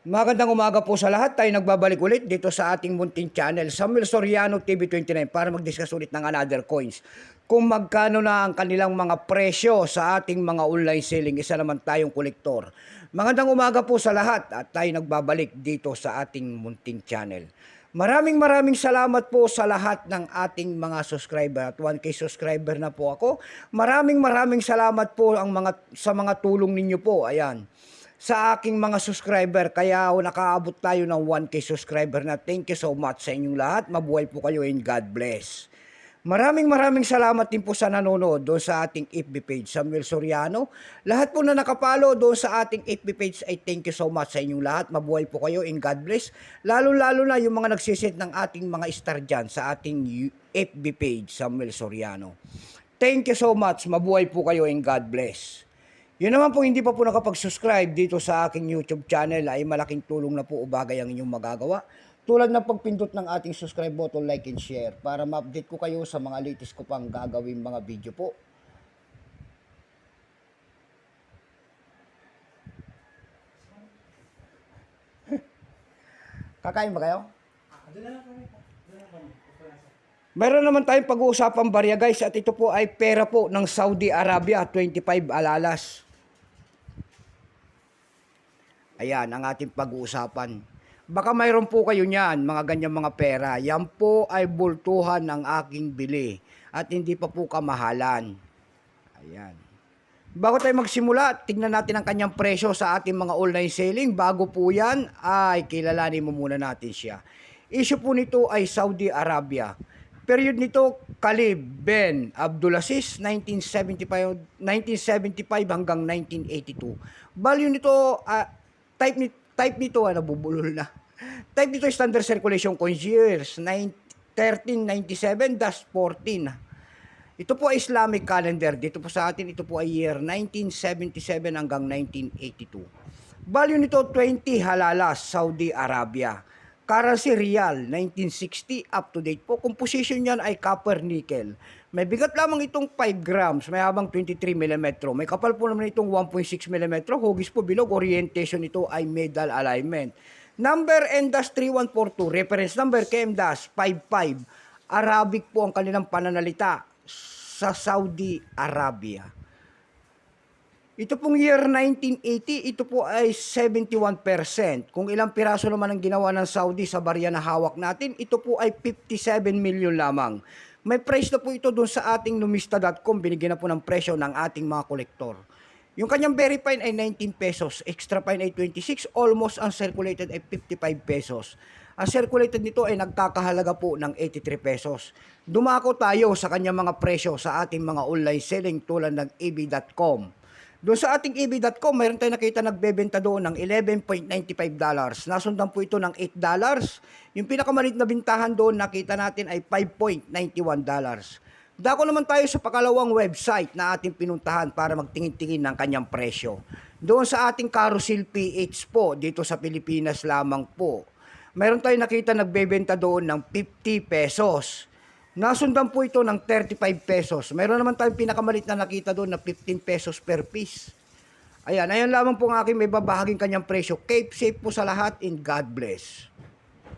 Magandang umaga po sa lahat. Tayo nagbabalik ulit dito sa ating munting channel, Samuel Soriano TV29, para mag-discuss ulit ng another coins. Kung magkano na ang kanilang mga presyo sa ating mga online selling, isa naman tayong kolektor. Magandang umaga po sa lahat at tayo nagbabalik dito sa ating munting channel. Maraming salamat po sa lahat ng ating mga subscriber at 1K subscriber na po ako. Maraming salamat po sa mga tulong ninyo po. Ayan, sa aking mga subscriber, kaya nakaabot tayo ng 1K subscriber na. Thank you so much sa inyong lahat. Mabuhay po kayo and God bless. Maraming salamat din po sa nanonood doon sa ating FB page, Samuel Soriano. Lahat po na nakapalo doon sa ating FB page ay thank you so much sa inyong lahat. Mabuhay po kayo and God bless. Lalo na yung mga nagsisend ng ating mga star dyan sa ating FB page, Samuel Soriano. Thank you so much. Mabuhay po kayo and God bless. Yun naman po, hindi pa po nakapag-subscribe dito sa aking YouTube channel, ay malaking tulong na po o bagay ang inyong magagawa. Tulad ng pagpindot ng ating subscribe button, like and share, para ma-update ko kayo sa mga latest ko pang gagawin mga video po. Kakain ba kayo? Meron naman tayong pag-uusapang barya guys, at ito po ay pera po ng Saudi Arabia, 25 alalas. Ayan ang ating pag-uusapan. Baka mayroon po kayo niyan, mga ganyan mga pera. Yan po ay bultuhan ng aking bili at hindi pa po kamahalan. Ayan. Bago tayo magsimula, tignan natin ang kanyang presyo sa ating mga online selling. Bago po yan, ay kilalanin mo muna natin siya. Issue po nito ay Saudi Arabia. Period nito, Khalid bin Abdulaziz, 1975 hanggang 1982. Value nito, type nito, nabubulol na. Type nito standard circulation coins years, 1397-14. Ito po ay Islamic calendar. Dito po sa atin, ito po ay year 1977 hanggang 1982. Value nito, 20 halalas, Saudi Arabia. Currency Riyal, 1960, up to date po. Composition niyan ay copper nickel. May bigat lamang itong 5 grams, may habang 23 mm. May kapal po naman itong 1.6 mm. Hugis po bilog, orientation nito ay medal alignment. Number NDAS3142, reference number KMDAS55. Arabic po ang kanilang pananalita sa Saudi Arabia. Ito pong year 1980, ito po ay 71%. Kung ilang piraso naman ang ginawa ng Saudi sa barya na hawak natin, ito po ay 57 million lamang. May price na po ito doon sa ating numista.com. Binigyan na po ng presyo ng ating mga kolektor. Yung kanyang very fine ay 19 pesos, extra fine ay 26, almost uncirculated ay 55 pesos. Ang circulated nito ay nagkakahalaga po ng 83 pesos. Dumako tayo sa kanyang mga presyo sa ating mga online selling tulad ng eb.com. Doon sa ating eb.com, mayroon tayo nakita nagbebenta doon ng $11.95. Nasundan po ito ng $8. Yung pinakamalit na bintahan doon, nakita natin ay $5.91. Dako naman tayo sa pakalawang website na ating pinuntahan para magtingin-tingin ng kanyang presyo. Doon sa ating Carousel PH po, dito sa Pilipinas lamang po. Mayroon tayo nakita nagbebenta doon ng 50 pesos. Nasundan po ito ng 35 pesos. Mayroon naman tayong pinakamalit na nakita doon na 15 pesos per piece. Ayan lamang po ang aking may babahaging kanyang presyo. Keep safe po sa lahat and God bless.